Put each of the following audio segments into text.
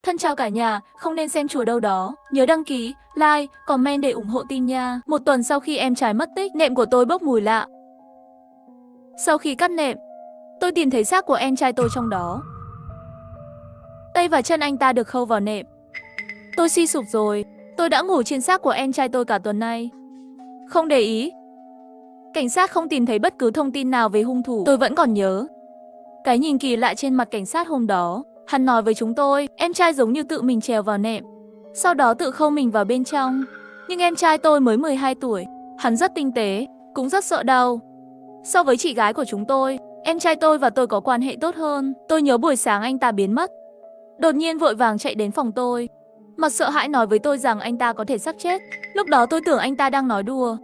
Thân chào cả nhà, không nên xem chùa đâu đó. Nhớ đăng ký, like, comment để ủng hộ team nha. Một tuần sau khi em trai mất tích, nệm của tôi bốc mùi lạ. Sau khi cắt nệm, tôi tìm thấy xác của em trai tôi trong đó. Tay và chân anh ta được khâu vào nệm. Tôi suy sụp rồi, tôi đã ngủ trên xác của em trai tôi cả tuần nay. Không để ý. Cảnh sát không tìm thấy bất cứ thông tin nào về hung thủ. Tôi vẫn còn nhớ cái nhìn kỳ lạ trên mặt cảnh sát hôm đó. Hắn nói với chúng tôi, em trai giống như tự mình trèo vào nệm, sau đó tự khâu mình vào bên trong. Nhưng em trai tôi mới 12 tuổi, hắn rất tinh tế, cũng rất sợ đau. So với chị gái của chúng tôi, em trai tôi và tôi có quan hệ tốt hơn. Tôi nhớ buổi sáng anh ta biến mất, đột nhiên vội vàng chạy đến phòng tôi, mặt sợ hãi nói với tôi rằng anh ta có thể sắp chết. Lúc đó tôi tưởng anh ta đang nói đùa,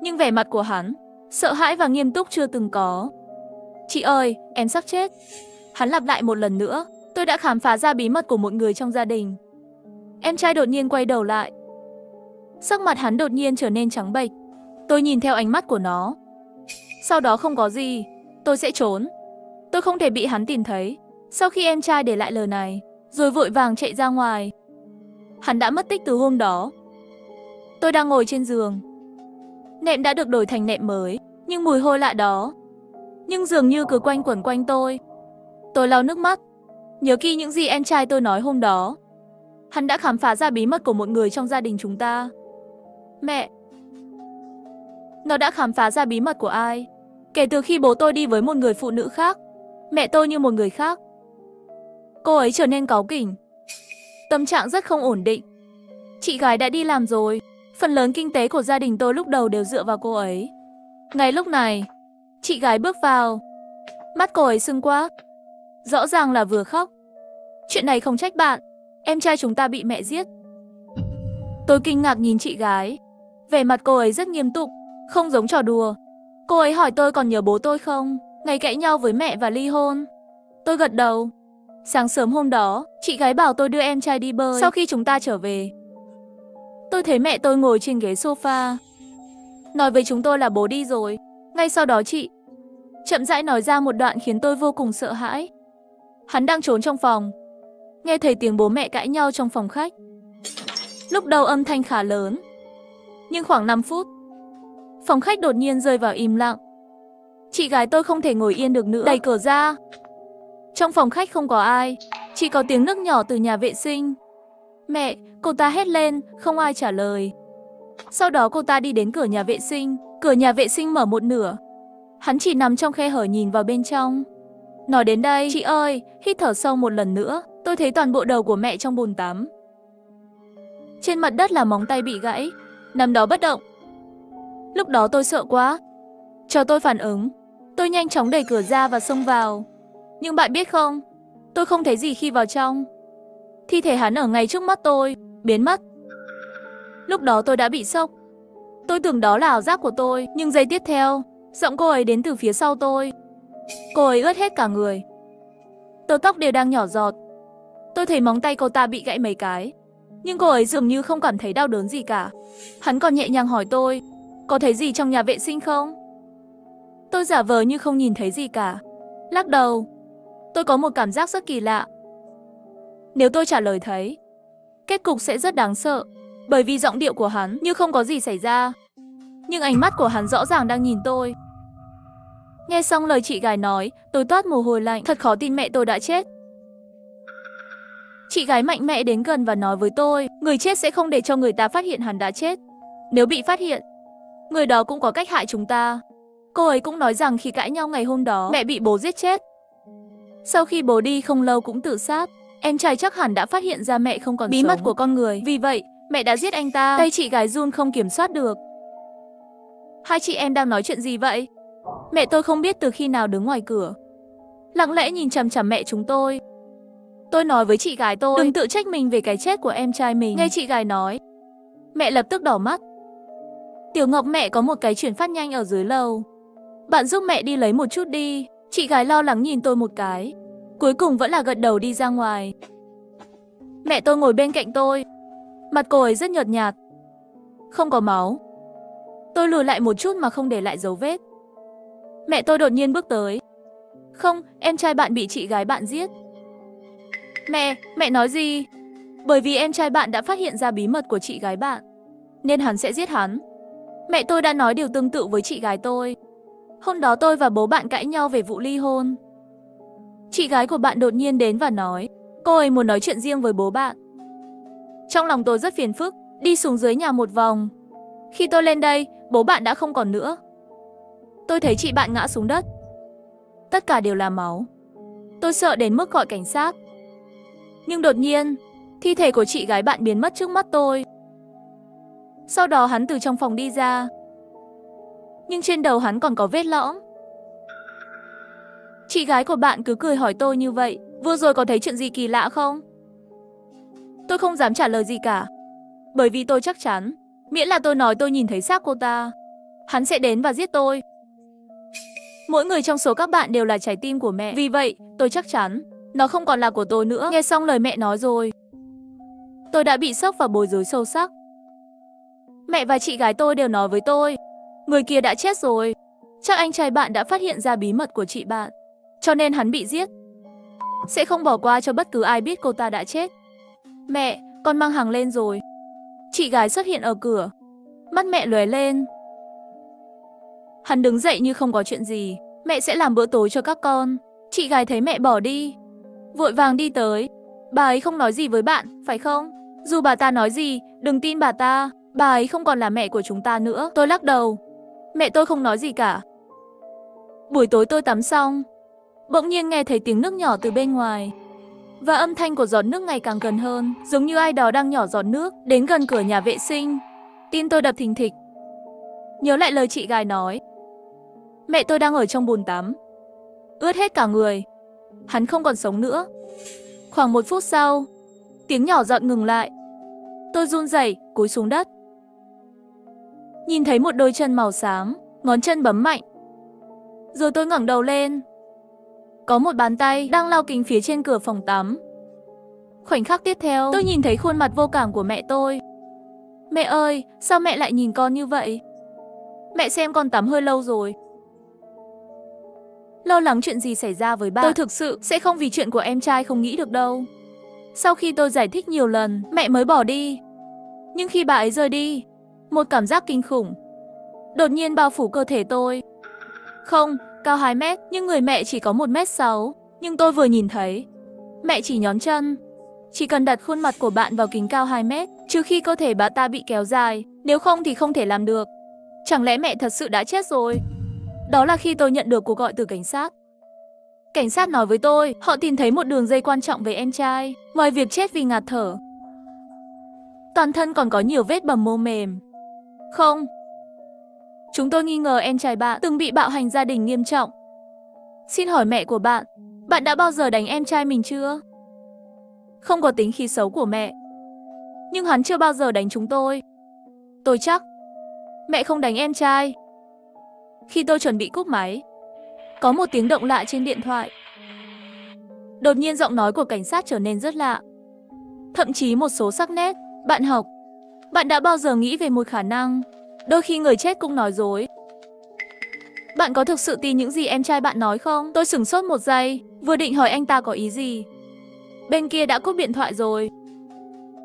nhưng vẻ mặt của hắn sợ hãi và nghiêm túc chưa từng có. Chị ơi, em sắp chết. Hắn lặp lại một lần nữa. Tôi đã khám phá ra bí mật của một người trong gia đình. Em trai đột nhiên quay đầu lại. Sắc mặt hắn đột nhiên trở nên trắng bệch. Tôi nhìn theo ánh mắt của nó. Sau đó không có gì, tôi sẽ trốn. Tôi không thể bị hắn tìm thấy. Sau khi em trai để lại lời này, rồi vội vàng chạy ra ngoài. Hắn đã mất tích từ hôm đó. Tôi đang ngồi trên giường. Nệm đã được đổi thành nệm mới, nhưng mùi hôi lạ đó dường như cứ quanh quẩn quanh tôi. Tôi lau nước mắt, nhớ kỹ những gì em trai tôi nói hôm đó. Hắn đã khám phá ra bí mật của một người trong gia đình chúng ta. Mẹ! Nó đã khám phá ra bí mật của ai? Kể từ khi bố tôi đi với một người phụ nữ khác, mẹ tôi như một người khác. Cô ấy trở nên cáu kỉnh, tâm trạng rất không ổn định. Chị gái đã đi làm rồi, phần lớn kinh tế của gia đình tôi lúc đầu đều dựa vào cô ấy. Ngay lúc này, chị gái bước vào. Mắt cô ấy sưng quá, rõ ràng là vừa khóc. Chuyện này không trách bạn, em trai chúng ta bị mẹ giết. Tôi kinh ngạc nhìn chị gái. Vẻ mặt cô ấy rất nghiêm túc, không giống trò đùa. Cô ấy hỏi tôi còn nhớ bố tôi không, ngày cãi nhau với mẹ và ly hôn. Tôi gật đầu. Sáng sớm hôm đó, chị gái bảo tôi đưa em trai đi bơi. Sau khi chúng ta trở về, tôi thấy mẹ tôi ngồi trên ghế sofa, nói với chúng tôi là bố đi rồi. Ngay sau đó chị chậm rãi nói ra một đoạn khiến tôi vô cùng sợ hãi. Hắn đang trốn trong phòng, nghe thấy tiếng bố mẹ cãi nhau trong phòng khách. Lúc đầu âm thanh khá lớn, nhưng khoảng 5 phút, phòng khách đột nhiên rơi vào im lặng. Chị gái tôi không thể ngồi yên được nữa, đẩy cửa ra. Trong phòng khách không có ai, chỉ có tiếng nấc nhỏ từ nhà vệ sinh. Mẹ, cô ta hét lên, không ai trả lời. Sau đó cô ta đi đến cửa nhà vệ sinh mở một nửa. Hắn chỉ nằm trong khe hở nhìn vào bên trong. Nói đến đây, chị ơi, hít thở sâu một lần nữa. Tôi thấy toàn bộ đầu của mẹ trong bồn tắm. Trên mặt đất là móng tay bị gãy, nằm đó bất động. Lúc đó tôi sợ quá. Chờ tôi phản ứng, tôi nhanh chóng đẩy cửa ra và xông vào. Nhưng bạn biết không, tôi không thấy gì khi vào trong. Thi thể hắn ở ngay trước mắt tôi, biến mất. Lúc đó tôi đã bị sốc. Tôi tưởng đó là ảo giác của tôi, nhưng giây tiếp theo, giọng cô ấy đến từ phía sau tôi. Cô ấy ướt hết cả người, tơ tóc đều đang nhỏ giọt. Tôi thấy móng tay cô ta bị gãy mấy cái, nhưng cô ấy dường như không cảm thấy đau đớn gì cả. Hắn còn nhẹ nhàng hỏi tôi, có thấy gì trong nhà vệ sinh không? Tôi giả vờ như không nhìn thấy gì cả, lắc đầu. Tôi có một cảm giác rất kỳ lạ. Nếu tôi trả lời thấy, kết cục sẽ rất đáng sợ, bởi vì giọng điệu của hắn như không có gì xảy ra, nhưng ánh mắt của hắn rõ ràng đang nhìn tôi. Nghe xong lời chị gái nói, tôi toát mồ hôi lạnh, thật khó tin mẹ tôi đã chết. Chị gái mạnh mẽ đến gần và nói với tôi, người chết sẽ không để cho người ta phát hiện hắn đã chết. Nếu bị phát hiện, người đó cũng có cách hại chúng ta. Cô ấy cũng nói rằng khi cãi nhau ngày hôm đó, mẹ bị bố giết chết. Sau khi bố đi không lâu cũng tự sát. Em trai chắc hẳn đã phát hiện ra mẹ không còn bí mật của con người. Vì vậy, mẹ đã giết anh ta. Tay chị gái run không kiểm soát được. Hai chị em đang nói chuyện gì vậy? Mẹ tôi không biết từ khi nào đứng ngoài cửa, lặng lẽ nhìn chằm chằm mẹ chúng tôi. Tôi nói với chị gái tôi, đừng tự trách mình về cái chết của em trai mình. Nghe chị gái nói, mẹ lập tức đỏ mắt. Tiểu Ngọc, mẹ có một cái chuyển phát nhanh ở dưới lầu. Bạn giúp mẹ đi lấy một chút đi. Chị gái lo lắng nhìn tôi một cái, cuối cùng vẫn là gật đầu đi ra ngoài. Mẹ tôi ngồi bên cạnh tôi. Mặt cô ấy rất nhợt nhạt, không có máu. Tôi lùi lại một chút mà không để lại dấu vết. Mẹ tôi đột nhiên bước tới. Không, em trai bạn bị chị gái bạn giết. Mẹ nói gì? Bởi vì em trai bạn đã phát hiện ra bí mật của chị gái bạn, nên hắn sẽ giết hắn. Mẹ tôi đã nói điều tương tự với chị gái tôi. Hôm đó tôi và bố bạn cãi nhau về vụ ly hôn. Chị gái của bạn đột nhiên đến và nói, cô ấy muốn nói chuyện riêng với bố bạn. Trong lòng tôi rất phiền phức, đi xuống dưới nhà một vòng. Khi tôi lên đây, bố bạn đã không còn nữa. Tôi thấy chị bạn ngã xuống đất. Tất cả đều là máu. Tôi sợ đến mức gọi cảnh sát. Nhưng đột nhiên, thi thể của chị gái bạn biến mất trước mắt tôi. Sau đó hắn từ trong phòng đi ra. Nhưng trên đầu hắn còn có vết lõm. Chị gái của bạn cứ cười hỏi tôi như vậy, vừa rồi có thấy chuyện gì kỳ lạ không? Tôi không dám trả lời gì cả. Bởi vì tôi chắc chắn, miễn là tôi nói tôi nhìn thấy xác cô ta, hắn sẽ đến và giết tôi. Mỗi người trong số các bạn đều là trái tim của mẹ. Vì vậy, tôi chắc chắn, nó không còn là của tôi nữa. Nghe xong lời mẹ nói rồi, tôi đã bị sốc và bối rối sâu sắc. Mẹ và chị gái tôi đều nói với tôi, người kia đã chết rồi. Chắc anh trai bạn đã phát hiện ra bí mật của chị bạn, cho nên hắn bị giết. Sẽ không bỏ qua cho bất cứ ai biết cô ta đã chết. Mẹ, con mang hàng lên rồi. Chị gái xuất hiện ở cửa. Mắt mẹ lóe lên. Hắn đứng dậy như không có chuyện gì. Mẹ sẽ làm bữa tối cho các con. Chị gái thấy mẹ bỏ đi, vội vàng đi tới. Bà ấy không nói gì với bạn, phải không? Dù bà ta nói gì, đừng tin bà ta. Bà ấy không còn là mẹ của chúng ta nữa. Tôi lắc đầu. Mẹ tôi không nói gì cả. Buổi tối tôi tắm xong, bỗng nhiên nghe thấy tiếng nước nhỏ từ bên ngoài. Và âm thanh của giọt nước ngày càng gần hơn, giống như ai đó đang nhỏ giọt nước đến gần cửa nhà vệ sinh. Tim tôi đập thình thịch. Nhớ lại lời chị gái nói, mẹ tôi đang ở trong bồn tắm, ướt hết cả người. Hắn không còn sống nữa. Khoảng 1 phút sau, tiếng nhỏ giọt ngừng lại. Tôi run rẩy, cúi xuống đất. Nhìn thấy một đôi chân màu xám, ngón chân bấm mạnh. Rồi tôi ngẩng đầu lên. Có một bàn tay đang lau kính phía trên cửa phòng tắm. Khoảnh khắc tiếp theo, tôi nhìn thấy khuôn mặt vô cảm của mẹ tôi. Mẹ ơi, sao mẹ lại nhìn con như vậy? Mẹ xem con tắm hơi lâu rồi. Lo lắng chuyện gì xảy ra với bạn. Tôi thực sự sẽ không vì chuyện của em trai không nghĩ được đâu. Sau khi tôi giải thích nhiều lần, mẹ mới bỏ đi. Nhưng khi bà ấy rời đi, một cảm giác kinh khủng đột nhiên bao phủ cơ thể tôi. Không, cao 2 mét, nhưng người mẹ chỉ có 1m6. Nhưng tôi vừa nhìn thấy, mẹ chỉ nhón chân. Chỉ cần đặt khuôn mặt của bạn vào kính cao 2 mét, trừ khi cơ thể bà ta bị kéo dài, nếu không thì không thể làm được. Chẳng lẽ mẹ thật sự đã chết rồi? Đó là khi tôi nhận được cuộc gọi từ cảnh sát. Cảnh sát nói với tôi, họ tìm thấy một đường dây quan trọng về em trai. Ngoài việc chết vì ngạt thở, toàn thân còn có nhiều vết bầm mô mềm. Không, chúng tôi nghi ngờ em trai bạn từng bị bạo hành gia đình nghiêm trọng. Xin hỏi mẹ của bạn đã bao giờ đánh em trai mình chưa? Không có tính khí xấu của mẹ, nhưng hắn chưa bao giờ đánh chúng tôi. Tôi chắc mẹ không đánh em trai. Khi tôi chuẩn bị cúp máy, có một tiếng động lạ trên điện thoại. Đột nhiên giọng nói của cảnh sát trở nên rất lạ. Thậm chí một số sắc nét. Bạn học, bạn đã bao giờ nghĩ về một khả năng đôi khi người chết cũng nói dối? Bạn có thực sự tin những gì em trai bạn nói không? Tôi sửng sốt một giây, vừa định hỏi anh ta có ý gì. Bên kia đã cúp điện thoại rồi.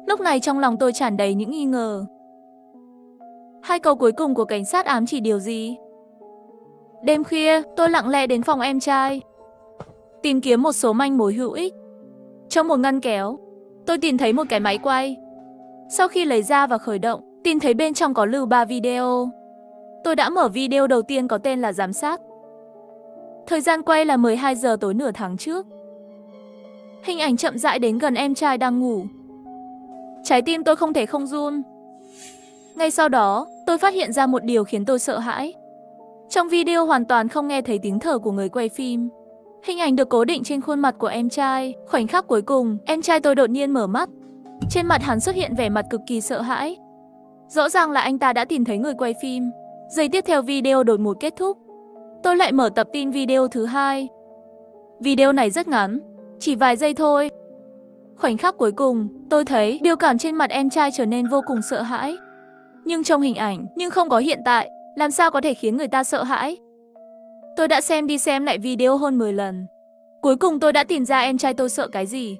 Lúc này trong lòng tôi tràn đầy những nghi ngờ. 2 câu cuối cùng của cảnh sát ám chỉ điều gì? Đêm khuya, tôi lặng lẽ đến phòng em trai, tìm kiếm một số manh mối hữu ích. Trong một ngăn kéo, tôi tìm thấy một cái máy quay. Sau khi lấy ra và khởi động, tìm thấy bên trong có lưu 3 video. Tôi đã mở video đầu tiên có tên là giám sát. Thời gian quay là 12 giờ tối nửa tháng trước. Hình ảnh chậm rãi đến gần em trai đang ngủ. Trái tim tôi không thể không run. Ngay sau đó, tôi phát hiện ra một điều khiến tôi sợ hãi. Trong video hoàn toàn không nghe thấy tiếng thở của người quay phim. Hình ảnh được cố định trên khuôn mặt của em trai. Khoảnh khắc cuối cùng, em trai tôi đột nhiên mở mắt. Trên mặt hắn xuất hiện vẻ mặt cực kỳ sợ hãi. Rõ ràng là anh ta đã tìm thấy người quay phim. Giây tiếp theo video đột ngột kết thúc. Tôi lại mở tập tin video thứ 2. Video này rất ngắn, chỉ vài giây thôi. Khoảnh khắc cuối cùng, tôi thấy biểu cảm trên mặt em trai trở nên vô cùng sợ hãi. Nhưng trong hình ảnh, nhưng không có hiện tại, làm sao có thể khiến người ta sợ hãi? Tôi đã xem đi xem lại video hơn 10 lần. Cuối cùng tôi đã tìm ra em trai tôi sợ cái gì.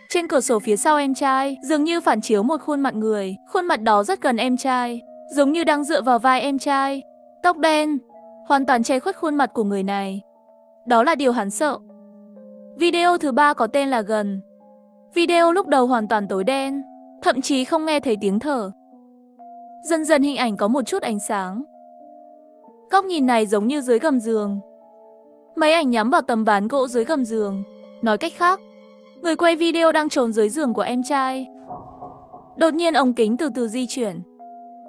Trên cửa sổ phía sau em trai, dường như phản chiếu một khuôn mặt người. Khuôn mặt đó rất gần em trai, giống như đang dựa vào vai em trai. Tóc đen, hoàn toàn che khuất khuôn mặt của người này. Đó là điều hắn sợ. Video thứ 3 có tên là Gần. Video lúc đầu hoàn toàn tối đen, thậm chí không nghe thấy tiếng thở. Dần dần hình ảnh có một chút ánh sáng. Góc nhìn này giống như dưới gầm giường. Máy ảnh nhắm vào tấm ván gỗ dưới gầm giường. Nói cách khác, người quay video đang trốn dưới giường của em trai. Đột nhiên ống kính từ từ di chuyển,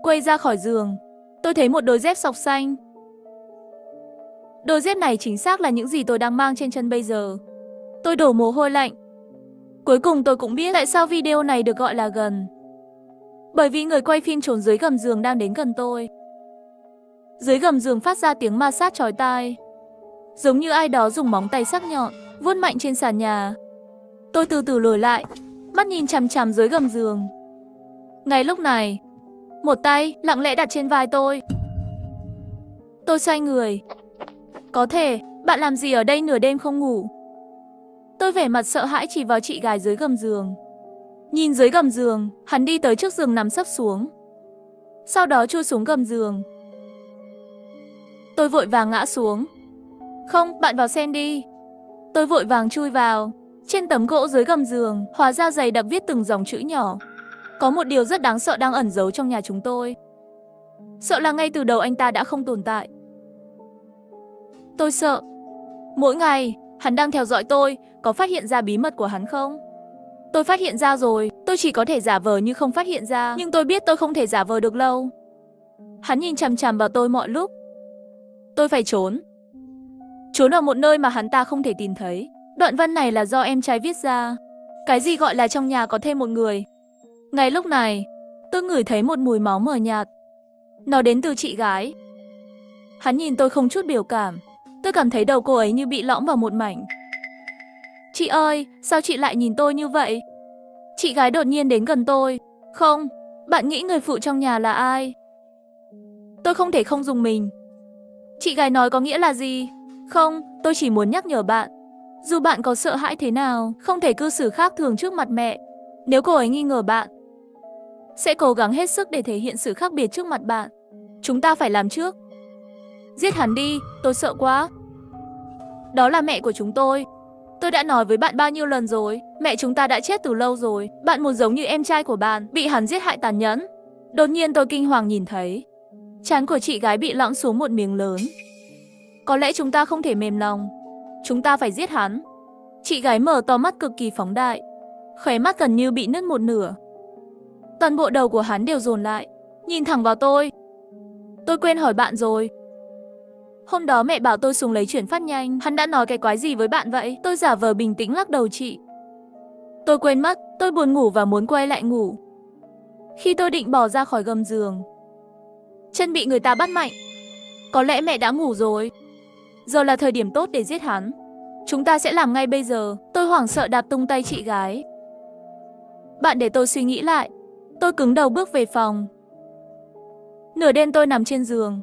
quay ra khỏi giường. Tôi thấy một đôi dép sọc xanh. Đôi dép này chính xác là những gì tôi đang mang trên chân bây giờ. Tôi đổ mồ hôi lạnh. Cuối cùng tôi cũng biết tại sao video này được gọi là Gần. Bởi vì người quay phim trốn dưới gầm giường đang đến gần tôi. Dưới gầm giường phát ra tiếng ma sát chói tai, giống như ai đó dùng móng tay sắc nhọn vuốt mạnh trên sàn nhà. Tôi từ từ lùi lại, mắt nhìn chằm chằm dưới gầm giường. Ngay lúc này, một tay lặng lẽ đặt trên vai tôi. Tôi xoay người. Có thể, bạn làm gì ở đây nửa đêm không ngủ? Tôi vẻ mặt sợ hãi chỉ vào chị gái dưới gầm giường. Nhìn dưới gầm giường, hắn đi tới trước giường nằm sấp xuống. Sau đó chui xuống gầm giường. Tôi vội vàng ngã xuống. Không, bạn vào xem đi. Tôi vội vàng chui vào. Trên tấm gỗ dưới gầm giường, hóa ra dày đặc viết từng dòng chữ nhỏ. Có một điều rất đáng sợ đang ẩn giấu trong nhà chúng tôi. Sợ là ngay từ đầu anh ta đã không tồn tại. Tôi sợ. Mỗi ngày, hắn đang theo dõi tôi, có phát hiện ra bí mật của hắn không? Tôi phát hiện ra rồi, tôi chỉ có thể giả vờ như không phát hiện ra, nhưng tôi biết tôi không thể giả vờ được lâu. Hắn nhìn chằm chằm vào tôi mọi lúc. Tôi phải trốn. Trốn ở một nơi mà hắn ta không thể tìm thấy. Đoạn văn này là do em trai viết ra. Cái gì gọi là trong nhà có thêm một người? Ngay lúc này, tôi ngửi thấy một mùi máu mờ nhạt. Nó đến từ chị gái. Hắn nhìn tôi không chút biểu cảm. Tôi cảm thấy đầu cô ấy như bị lõm vào một mảnh. Chị ơi, sao chị lại nhìn tôi như vậy? Chị gái đột nhiên đến gần tôi. Không, bạn nghĩ người phụ trong nhà là ai? Tôi không thể không dùng mình. Chị gái nói có nghĩa là gì? Không, tôi chỉ muốn nhắc nhở bạn. Dù bạn có sợ hãi thế nào, không thể cư xử khác thường trước mặt mẹ. Nếu cô ấy nghi ngờ bạn, sẽ cố gắng hết sức để thể hiện sự khác biệt trước mặt bạn. Chúng ta phải làm trước. Giết hắn đi, tôi sợ quá. Đó là mẹ của chúng tôi. Tôi đã nói với bạn bao nhiêu lần rồi, mẹ chúng ta đã chết từ lâu rồi. Bạn muốn giống như em trai của bạn, bị hắn giết hại tàn nhẫn. Đột nhiên tôi kinh hoàng nhìn thấy trán của chị gái bị lõm xuống một miếng lớn. Có lẽ chúng ta không thể mềm lòng. Chúng ta phải giết hắn. Chị gái mở to mắt cực kỳ phóng đại, khóe mắt gần như bị nứt một nửa. Toàn bộ đầu của hắn đều dồn lại, nhìn thẳng vào tôi. Tôi quên hỏi bạn rồi. Hôm đó mẹ bảo tôi xuống lấy chuyển phát nhanh. Hắn đã nói cái quái gì với bạn vậy? Tôi giả vờ bình tĩnh lắc đầu chị. Tôi quên mất, tôi buồn ngủ và muốn quay lại ngủ. Khi tôi định bỏ ra khỏi gầm giường, chân bị người ta bắt mạnh. Có lẽ mẹ đã ngủ rồi. Giờ là thời điểm tốt để giết hắn. Chúng ta sẽ làm ngay bây giờ. Tôi hoảng sợ đạp tung tay chị gái. Bạn để tôi suy nghĩ lại. Tôi cứng đầu bước về phòng. Nửa đêm tôi nằm trên giường,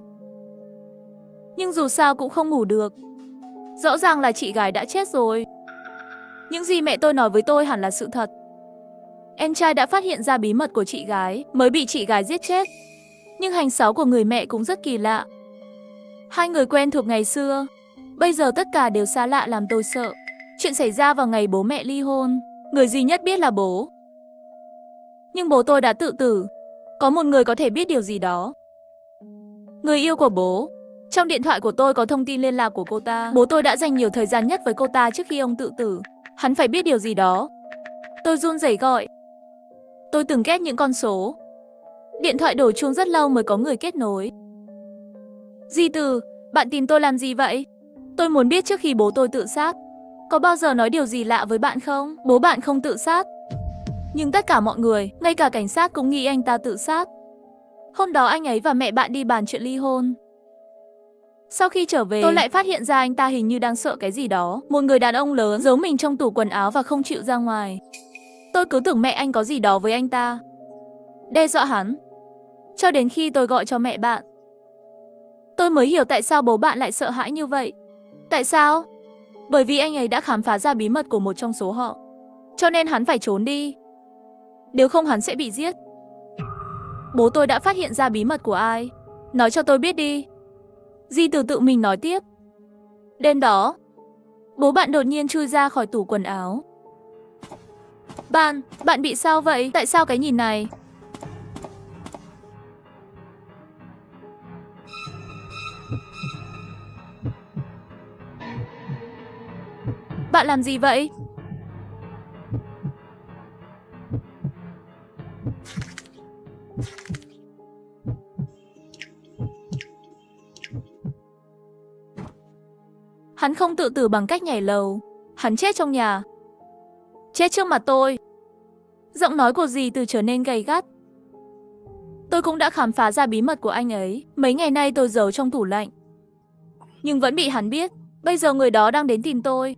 nhưng dù sao cũng không ngủ được. Rõ ràng là chị gái đã chết rồi. Những gì mẹ tôi nói với tôi hẳn là sự thật. Em trai đã phát hiện ra bí mật của chị gái, mới bị chị gái giết chết. Nhưng hành xáo của người mẹ cũng rất kỳ lạ. Hai người quen thuộc ngày xưa, bây giờ tất cả đều xa lạ làm tôi sợ. Chuyện xảy ra vào ngày bố mẹ ly hôn. Người duy nhất biết là bố. Nhưng bố tôi đã tự tử. Có một người có thể biết điều gì đó. Người yêu của bố. Trong điện thoại của tôi có thông tin liên lạc của cô ta. Bố tôi đã dành nhiều thời gian nhất với cô ta trước khi ông tự tử. Hắn phải biết điều gì đó. Tôi run rẩy gọi. Tôi từng ghét những con số. Điện thoại đổ chuông rất lâu mới có người kết nối. Di Từ, bạn tìm tôi làm gì vậy? Tôi muốn biết trước khi bố tôi tự sát, có bao giờ nói điều gì lạ với bạn không? Bố bạn không tự sát. Nhưng tất cả mọi người, ngay cả cảnh sát cũng nghĩ anh ta tự sát. Hôm đó anh ấy và mẹ bạn đi bàn chuyện ly hôn. Sau khi trở về, tôi lại phát hiện ra anh ta hình như đang sợ cái gì đó. Một người đàn ông lớn giấu mình trong tủ quần áo và không chịu ra ngoài. Tôi cứ tưởng mẹ anh có gì đó với anh ta, đe dọa hắn. Cho đến khi tôi gọi cho mẹ bạn, tôi mới hiểu tại sao bố bạn lại sợ hãi như vậy. Tại sao? Bởi vì anh ấy đã khám phá ra bí mật của một trong số họ. cho nên hắn phải trốn đi. Nếu không hắn sẽ bị giết. Bố tôi đã phát hiện ra bí mật của ai? Nói cho tôi biết đi. Di Từ tự mình nói tiếp. Đêm đó, bố bạn đột nhiên chui ra khỏi tủ quần áo. Bạn bị sao vậy? Tại sao cái nhìn này? Bạn làm gì vậy? Hắn không tự tử bằng cách nhảy lầu. Hắn chết trong nhà. Chết trước mặt tôi. Giọng nói của dì Từ trở nên gay gắt. Tôi cũng đã khám phá ra bí mật của anh ấy. Mấy ngày nay tôi giấu trong tủ lạnh, nhưng vẫn bị hắn biết. Bây giờ người đó đang đến tìm tôi.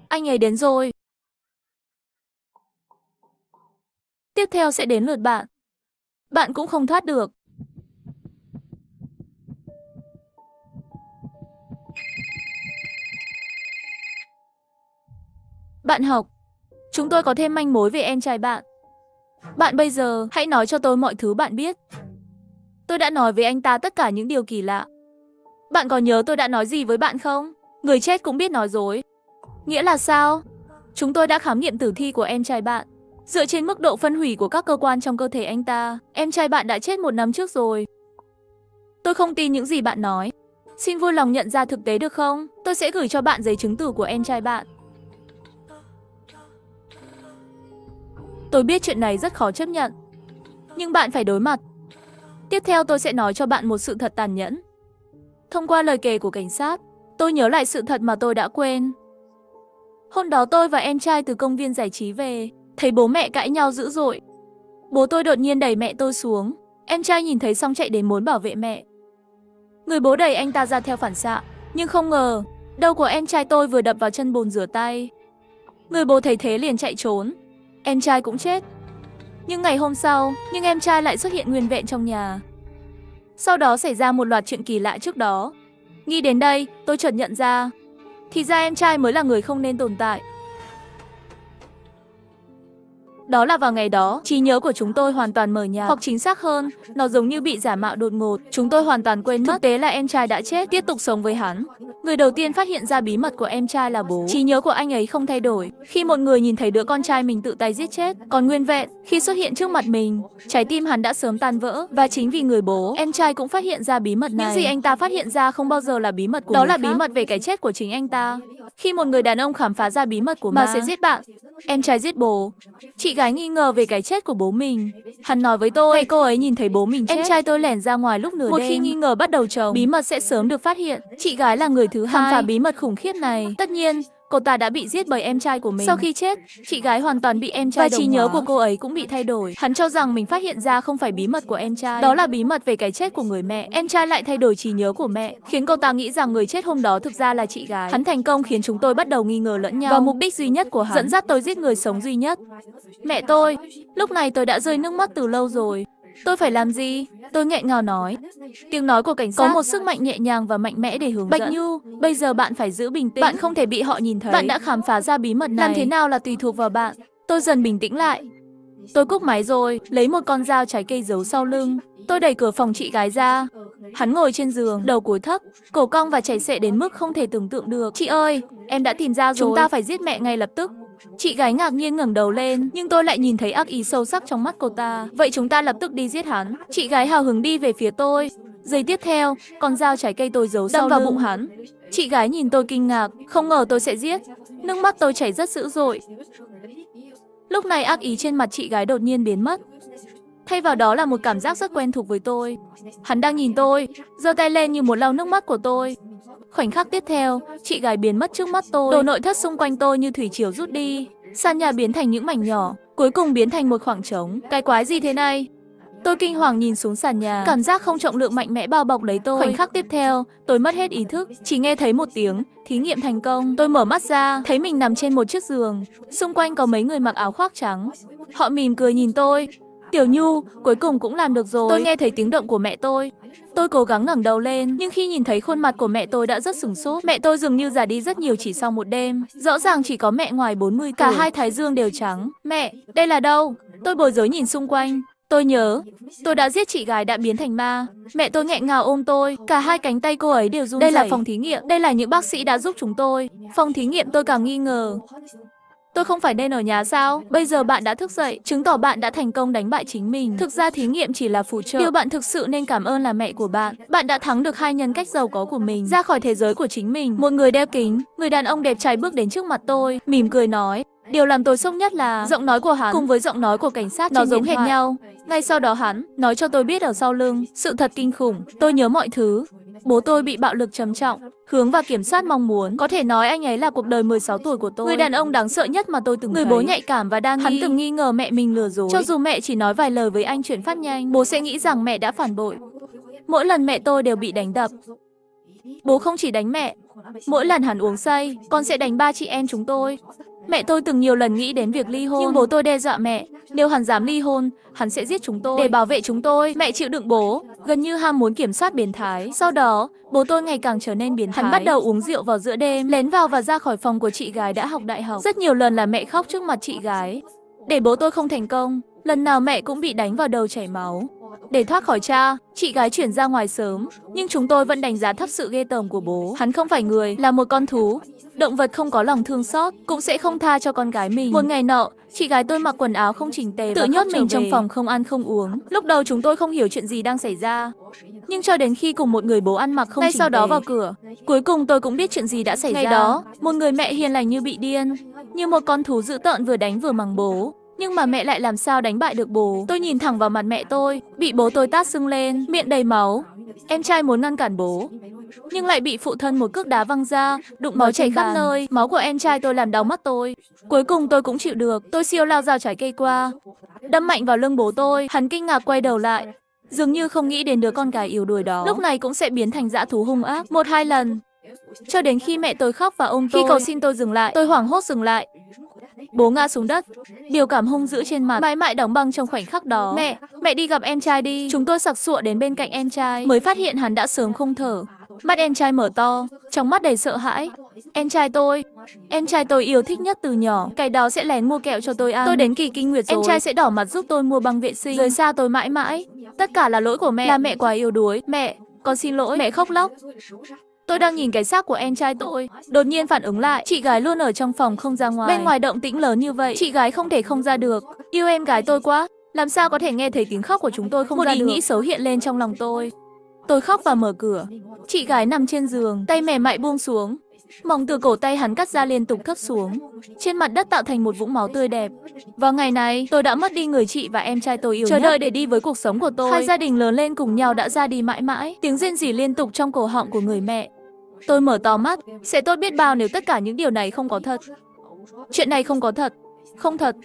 Anh ấy đến rồi. Tiếp theo sẽ đến lượt bạn. Bạn cũng không thoát được. Bạn học, chúng tôi có thêm manh mối về em trai bạn. Bạn bây giờ hãy nói cho tôi mọi thứ bạn biết. Tôi đã nói với anh ta tất cả những điều kỳ lạ. Bạn có nhớ tôi đã nói gì với bạn không? Người chết cũng biết nói dối. Nghĩa là sao? Chúng tôi đã khám nghiệm tử thi của em trai bạn. Dựa trên mức độ phân hủy của các cơ quan trong cơ thể anh ta, em trai bạn đã chết 1 năm trước rồi. Tôi không tin những gì bạn nói. Xin vui lòng nhận ra thực tế được không? Tôi sẽ gửi cho bạn giấy chứng tử của em trai bạn. Tôi biết chuyện này rất khó chấp nhận, nhưng bạn phải đối mặt. Tiếp theo tôi sẽ nói cho bạn một sự thật tàn nhẫn. Thông qua lời kể của cảnh sát, tôi nhớ lại sự thật mà tôi đã quên. Hôm đó tôi và em trai từ công viên giải trí về, thấy bố mẹ cãi nhau dữ dội. Bố tôi đột nhiên đẩy mẹ tôi xuống. Em trai nhìn thấy xong chạy đến muốn bảo vệ mẹ. Người bố đẩy anh ta ra theo phản xạ, nhưng không ngờ, đầu của em trai tôi vừa đập vào chân bồn rửa tay. Người bố thấy thế liền chạy trốn. Em trai cũng chết. Nhưng ngày hôm sau, em trai lại xuất hiện nguyên vẹn trong nhà. Sau đó xảy ra một loạt chuyện kỳ lạ trước đó. Nghĩ đến đây, tôi chợt nhận ra, thì ra em trai mới là người không nên tồn tại. Đó là vào ngày đó, trí nhớ của chúng tôi hoàn toàn mờ nhạt, hoặc chính xác hơn, nó giống như bị giả mạo đột ngột. Chúng tôi hoàn toàn quên mất thực tế là em trai đã chết, tiếp tục sống với hắn. Người đầu tiên phát hiện ra bí mật của em trai là bố. Trí nhớ của anh ấy không thay đổi. Khi một người nhìn thấy đứa con trai mình tự tay giết chết, còn nguyên vẹn, khi xuất hiện trước mặt mình, trái tim hắn đã sớm tan vỡ. Và chính vì người bố, em trai cũng phát hiện ra bí mật này. Những gì anh ta phát hiện ra không bao giờ là bí mật của người khác. Đó là bí mật về cái chết của chính anh ta. Khi một người đàn ông khám phá ra bí mật của mà sẽ giết bạn. Em trai giết bố. Chị gái nghi ngờ về cái chết của bố mình. Hắn nói với tôi, cô ấy nhìn thấy bố mình chết. Em trai tôi lẻn ra ngoài lúc nửa đêm. Một khi nghi ngờ bắt đầu chồng, bí mật sẽ sớm được phát hiện. Chị gái là người thứ hai khám phá bí mật khủng khiếp này. Tất nhiên, cô ta đã bị giết bởi em trai của mình. Sau khi chết, chị gái hoàn toàn bị em trai đồng hóa. Và trí nhớ của cô ấy cũng bị thay đổi. Hắn cho rằng mình phát hiện ra không phải bí mật của em trai. Đó là bí mật về cái chết của người mẹ. Em trai lại thay đổi trí nhớ của mẹ, khiến cô ta nghĩ rằng người chết hôm đó thực ra là chị gái. Hắn thành công khiến chúng tôi bắt đầu nghi ngờ lẫn nhau. Và mục đích duy nhất của hắn dẫn dắt tôi giết người sống duy nhất, mẹ tôi. Lúc này tôi đã rơi nước mắt từ lâu rồi. Tôi phải làm gì? Tôi nghẹn ngào nói. Tiếng nói của cảnh sát có một sức mạnh nhẹ nhàng và mạnh mẽ để hướng dẫn. Bạch Nhu, bây giờ bạn phải giữ bình tĩnh. Bạn không thể bị họ nhìn thấy. Bạn đã khám phá ra bí mật này. Làm thế nào là tùy thuộc vào bạn. Tôi dần bình tĩnh lại. Tôi cúp máy rồi, lấy một con dao trái cây giấu sau lưng. Tôi đẩy cửa phòng chị gái ra. Hắn ngồi trên giường, đầu cúi thấp, cổ cong và chảy xệ đến mức không thể tưởng tượng được. Chị ơi, em đã tìm ra rồi. Chúng ta phải giết mẹ ngay lập tức. Chị gái ngạc nhiên ngẩng đầu lên, nhưng tôi lại nhìn thấy ác ý sâu sắc trong mắt cô ta. Vậy chúng ta lập tức đi giết hắn. Chị gái hào hứng đi về phía tôi. Giây tiếp theo, con dao trái cây tôi giấu sau vào bụng hắn. Chị gái nhìn tôi kinh ngạc, không ngờ tôi sẽ giết. Nước mắt tôi chảy rất dữ dội. Lúc này ác ý trên mặt chị gái đột nhiên biến mất. Thay vào đó là một cảm giác rất quen thuộc với tôi. Hắn đang nhìn tôi, giơ tay lên như muốn lau nước mắt của tôi. Khoảnh khắc tiếp theo, chị gái biến mất trước mắt tôi. Đồ nội thất xung quanh tôi như thủy triều rút đi. Sàn nhà biến thành những mảnh nhỏ, cuối cùng biến thành một khoảng trống. Cái quái gì thế này? Tôi kinh hoàng nhìn xuống sàn nhà, cảm giác không trọng lượng mạnh mẽ bao bọc lấy tôi. Khoảnh khắc tiếp theo, tôi mất hết ý thức, chỉ nghe thấy một tiếng, thí nghiệm thành công. Tôi mở mắt ra, thấy mình nằm trên một chiếc giường. Xung quanh có mấy người mặc áo khoác trắng. Họ mỉm cười nhìn tôi. Tiểu Nhu, cuối cùng cũng làm được rồi. Tôi nghe thấy tiếng động của mẹ tôi. Tôi cố gắng ngẩng đầu lên, nhưng khi nhìn thấy khuôn mặt của mẹ tôi đã rất sửng sốt. Mẹ tôi dường như già đi rất nhiều chỉ sau một đêm. Rõ ràng chỉ có mẹ ngoài 40 tuổi. Cả hai thái dương đều trắng. Mẹ, đây là đâu? Tôi bối rối nhìn xung quanh. Tôi nhớ, tôi đã giết chị gái đã biến thành ma. Mẹ tôi nghẹn ngào ôm tôi, cả hai cánh tay cô ấy đều run rẩy. Đây là phòng thí nghiệm, đây là những bác sĩ đã giúp chúng tôi. Phòng thí nghiệm tôi càng nghi ngờ. Tôi không phải nên ở nhà sao? Bây giờ bạn đã thức dậy, chứng tỏ bạn đã thành công đánh bại chính mình. Thực ra thí nghiệm chỉ là phụ trợ. Điều bạn thực sự nên cảm ơn là mẹ của bạn. Bạn đã thắng được hai nhân cách giàu có của mình, ra khỏi thế giới của chính mình. Một người đeo kính, người đàn ông đẹp trai bước đến trước mặt tôi, mỉm cười nói. Điều làm tôi sốc nhất là giọng nói của hắn cùng với giọng nói của cảnh sát nó giống hệt nhau. Ngay sau đó hắn nói cho tôi biết ở sau lưng sự thật kinh khủng. Tôi nhớ mọi thứ. Bố tôi bị bạo lực trầm trọng, hướng và kiểm soát mong muốn. Có thể nói anh ấy là cuộc đời 16 tuổi của tôi. Người đàn ông đáng sợ nhất mà tôi từng thấy. Người bố nhạy cảm và đa nghi. Hắn từng nghi ngờ mẹ mình lừa dối. Cho dù mẹ chỉ nói vài lời với anh chuyển phát nhanh, bố sẽ nghĩ rằng mẹ đã phản bội. Mỗi lần mẹ tôi đều bị đánh đập. Bố không chỉ đánh mẹ. Mỗi lần hắn uống say, con sẽ đánh ba chị em chúng tôi. Mẹ tôi từng nhiều lần nghĩ đến việc ly hôn, nhưng bố tôi đe dọa mẹ, nếu hắn dám ly hôn, hắn sẽ giết chúng tôi để bảo vệ chúng tôi. Mẹ chịu đựng bố, gần như ham muốn kiểm soát biến thái. Sau đó, bố tôi ngày càng trở nên biến thái. Hắn bắt đầu uống rượu vào giữa đêm, lén vào và ra khỏi phòng của chị gái đã học đại học. Rất nhiều lần là mẹ khóc trước mặt chị gái. Để bố tôi không thành công, lần nào mẹ cũng bị đánh vào đầu chảy máu. Để thoát khỏi cha, chị gái chuyển ra ngoài sớm, nhưng chúng tôi vẫn đánh giá thấp sự ghê tởm của bố. Hắn không phải người, là một con thú. Động vật không có lòng thương xót, cũng sẽ không tha cho con gái mình. Một ngày nọ, chị gái tôi mặc quần áo không chỉnh tề, tự nhốt mình trong phòng không ăn không uống. Lúc đầu chúng tôi không hiểu chuyện gì đang xảy ra, nhưng cho đến khi cùng một người bố ăn mặc không chỉnh tề, ngay sau đó vào cửa, cuối cùng tôi cũng biết chuyện gì đã xảy ra. Ngày đó, một người mẹ hiền lành như bị điên, như một con thú dữ tợn vừa đánh vừa mắng bố. Nhưng mà mẹ lại làm sao đánh bại được bố? Tôi nhìn thẳng vào mặt mẹ tôi, bị bố tôi tát sưng lên, miệng đầy máu. Em trai muốn ngăn cản bố, nhưng lại bị phụ thân một cước đá văng ra, đụng máu chảy khắp nơi. Máu của em trai tôi làm đau mắt tôi. Cuối cùng tôi cũng chịu được, tôi siêu lao dao trái cây qua, đâm mạnh vào lưng bố tôi. Hắn kinh ngạc quay đầu lại, dường như không nghĩ đến đứa con gái yếu đuối đó lúc này cũng sẽ biến thành dã thú hung ác. 1-2 lần, cho đến khi mẹ tôi khóc và ôm tôi. Khi cầu xin tôi dừng lại, tôi hoảng hốt dừng lại. Bố ngã xuống đất, biểu cảm hung dữ trên mặt mãi mãi đóng băng trong khoảnh khắc đó. Mẹ đi gặp em trai đi. Chúng tôi sặc sụa đến bên cạnh em trai, mới phát hiện hắn đã sớm không thở. Mắt em trai mở to, trong mắt đầy sợ hãi. Em trai tôi yêu thích nhất từ nhỏ, cái đó sẽ lén mua kẹo cho tôi ăn. Tôi đến kỳ kinh nguyệt rồi, em trai sẽ đỏ mặt giúp tôi mua băng vệ sinh, rời xa tôi mãi mãi. Tất cả là lỗi của mẹ, là mẹ quá yếu đuối. Mẹ, con xin lỗi. Mẹ khóc lóc. Tôi đang nhìn cái xác của em trai tôi, đột nhiên phản ứng lại, chị gái luôn ở trong phòng không ra ngoài. Bên ngoài động tĩnh lớn như vậy, chị gái không thể không ra được. Yêu em gái tôi quá, làm sao có thể nghe thấy tiếng khóc của chúng tôi không ra được. Một ý nghĩ xấu hiện lên trong lòng tôi. Tôi khóc và mở cửa. Chị gái nằm trên giường, tay mềm mại buông xuống. Mỏng từ cổ tay hắn cắt ra liên tục thấp xuống. Trên mặt đất tạo thành một vũng máu tươi đẹp. Vào ngày này, tôi đã mất đi người chị và em trai tôi yêu nhất. Chờ đợi để đi với cuộc sống của tôi. Hai gia đình lớn lên cùng nhau đã ra đi mãi mãi. Tiếng rên rỉ liên tục trong cổ họng của người mẹ. Tôi mở to mắt, sẽ tốt biết bao nếu tất cả những điều này không có thật. Chuyện này không có thật, không thật.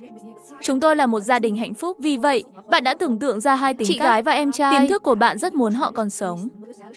Chúng tôi là một gia đình hạnh phúc, vì vậy, bạn đã tưởng tượng ra hai tính cách. Chị gái và em trai. Tiềm thức của bạn rất muốn họ còn sống.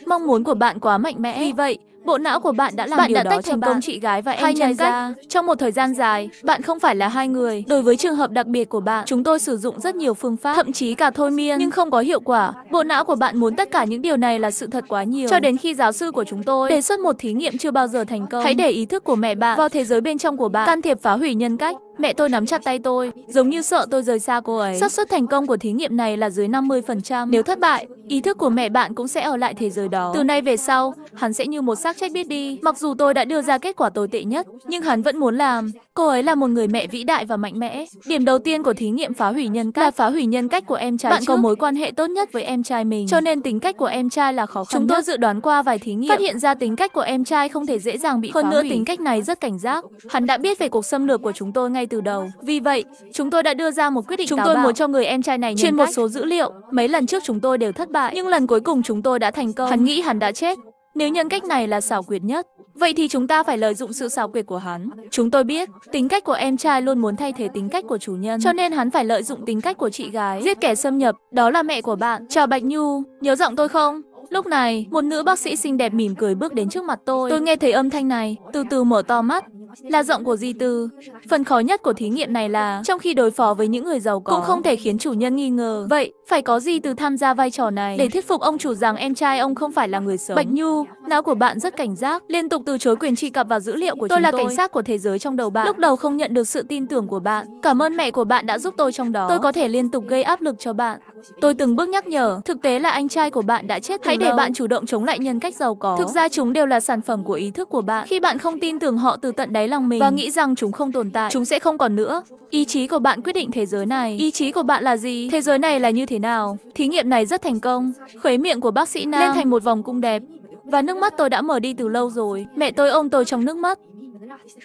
Mong muốn của bạn quá mạnh mẽ, vì vậy, bộ não của bạn đã làm điều đó thành công chị gái và em trai ra. Trong một thời gian dài, bạn không phải là hai người. Đối với trường hợp đặc biệt của bạn, chúng tôi sử dụng rất nhiều phương pháp, thậm chí cả thôi miên, nhưng không có hiệu quả. Bộ não của bạn muốn tất cả những điều này là sự thật quá nhiều. Cho đến khi giáo sư của chúng tôi đề xuất một thí nghiệm chưa bao giờ thành công. Hãy để ý thức của mẹ bạn vào thế giới bên trong của bạn, can thiệp phá hủy nhân cách. Mẹ tôi nắm chặt tay tôi, giống như sợ tôi rời xa cô ấy. Xác suất thành công của thí nghiệm này là dưới 50%. Nếu thất bại, ý thức của mẹ bạn cũng sẽ ở lại thế giới đó. Từ nay về sau, hắn sẽ như một xác chết biết đi. Mặc dù tôi đã đưa ra kết quả tồi tệ nhất, nhưng hắn vẫn muốn làm. Cô ấy là một người mẹ vĩ đại và mạnh mẽ. Điểm đầu tiên của thí nghiệm phá hủy nhân cách là phá hủy nhân cách của em trai. Bạn có mối quan hệ tốt nhất với em trai mình, cho nên tính cách của em trai là khó khăn. Chúng tôi dự đoán qua vài thí nghiệm, phát hiện ra tính cách của em trai không thể dễ dàng bị phá hủy. Hơn nữa, tính cách này rất cảnh giác. Hắn đã biết về cuộc xâm lược của chúng tôi ngay từ đầu. Vì vậy, chúng tôi đã đưa ra một quyết định táo bạo. Chúng tôi muốn cho người em trai này truyền một số dữ liệu. Mấy lần trước chúng tôi đều thất bại, nhưng lần cuối cùng chúng tôi đã thành công. Hắn nghĩ hắn đã chết. Nếu nhân cách này là xảo quyệt nhất, vậy thì chúng ta phải lợi dụng sự xảo quyệt của hắn. Chúng tôi biết, tính cách của em trai luôn muốn thay thế tính cách của chủ nhân, cho nên hắn phải lợi dụng tính cách của chị gái, giết kẻ xâm nhập, đó là mẹ của bạn. Chào Bạch Nhu, nhớ giọng tôi không? Lúc này, một nữ bác sĩ xinh đẹp mỉm cười bước đến trước mặt tôi. Tôi nghe thấy âm thanh này, từ từ mở to mắt. là giọng của Di Tư. Phần khó nhất của thí nghiệm này là, trong khi đối phó với những người giàu có, cũng không thể khiến chủ nhân nghi ngờ. Vậy, phải có Di Tư tham gia vai trò này để thuyết phục ông chủ rằng em trai ông không phải là người xấu. Bạch Nhu, não của bạn rất cảnh giác, liên tục từ chối quyền truy cập vào dữ liệu của chúng tôi. Tôi là cảnh sát của thế giới trong đầu bạn. Lúc đầu không nhận được sự tin tưởng của bạn. Cảm ơn mẹ của bạn đã giúp tôi trong đó. Tôi có thể liên tục gây áp lực cho bạn. Tôi từng bước nhắc nhở, thực tế là anh trai của bạn đã chết từ lâu. Hãy để bạn chủ động chống lại nhân cách giàu có. Thực ra chúng đều là sản phẩm của ý thức của bạn. Khi bạn không tin tưởng họ từ tận đáy lòng mình và nghĩ rằng chúng không tồn tại, chúng sẽ không còn nữa. Ý chí của bạn quyết định thế giới này. Ý chí của bạn là gì? Thế giới này là như thế nào? Thí nghiệm này rất thành công. Khuấy miệng của bác sĩ Nam lên thành một vòng cung đẹp. Và nước mắt tôi đã mở đi từ lâu rồi. Mẹ tôi ôm tôi trong nước mắt.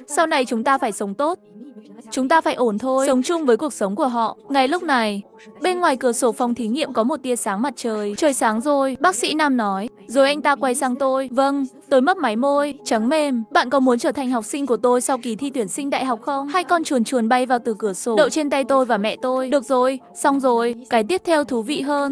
Sau này chúng ta phải sống tốt. Chúng ta phải ổn thôi, sống chung với cuộc sống của họ. Ngay lúc này, bên ngoài cửa sổ phòng thí nghiệm có một tia sáng mặt trời. Trời sáng rồi, bác sĩ Nam nói. Rồi anh ta quay sang tôi. Vâng, tôi mấp máy môi, trắng mềm. Bạn có muốn trở thành học sinh của tôi sau kỳ thi tuyển sinh đại học không? Hai con chuồn chuồn bay vào từ cửa sổ, đậu trên tay tôi và mẹ tôi. Được rồi, xong rồi. Cái tiếp theo thú vị hơn.